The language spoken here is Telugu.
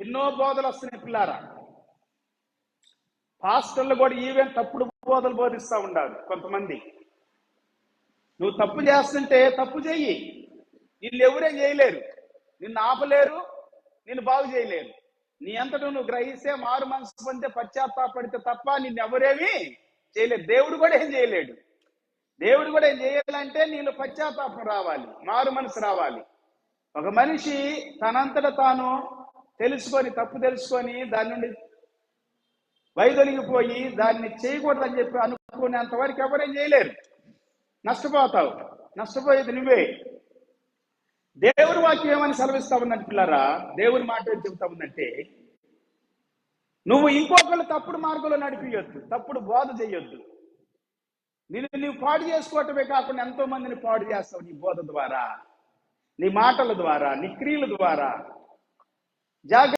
ఎన్నో బోధలు వస్తున్నాయి పిల్లారా. పాస్టర్లు కూడా ఈవెన్ తప్పుడు బోధలు బోధిస్తూ ఉండాలి కొంతమంది. నువ్వు తప్పు చేస్తుంటే తప్పు చెయ్యి, నిన్ను ఎవరేం చేయలేరు, నిన్ను ఆపలేరు, నిన్ను బాగు చేయలేరు. నీ అంతటా నువ్వు గ్రహిస్తే, మారు మనసు పొందితే, పశ్చాత్తాపడితే తప్ప నిన్ను ఎవరేమీ చేయలేరు. దేవుడు కూడా ఏం చేయలేడు. దేవుడు కూడా ఏం చేయాలంటే నీళ్ళు పశ్చాత్తాపం రావాలి, మారు మనసు రావాలి. ఒక మనిషి తనంతట తాను తెలుసుకొని, తప్పు తెలుసుకొని దాని నుండి వైదొలిగిపోయి దాన్ని చేయకూడదని చెప్పి అనుకునేంత వరకు ఎవరేం చేయలేరు. నష్టపోతావు, నష్టపోయేది నువ్వే. దేవుని వాక్యం ఏమని సెలవిస్తా ఉందంటే పిల్లరా, దేవుని మాట ఏం చెబుతా ఉందంటే, నువ్వు ఇంకొకళ్ళు తప్పుడు మార్గంలో నడిపియొద్దు, తప్పుడు బోధ చేయొద్దు. నువ్వు పాడు చేసుకోవటమే కాకుండా ఎంతో మందిని పాడు చేస్తావు నీ బోధ ద్వారా, నీ మాటల ద్వారా, నీ క్రియల ద్వారా. జాగ్రత్త.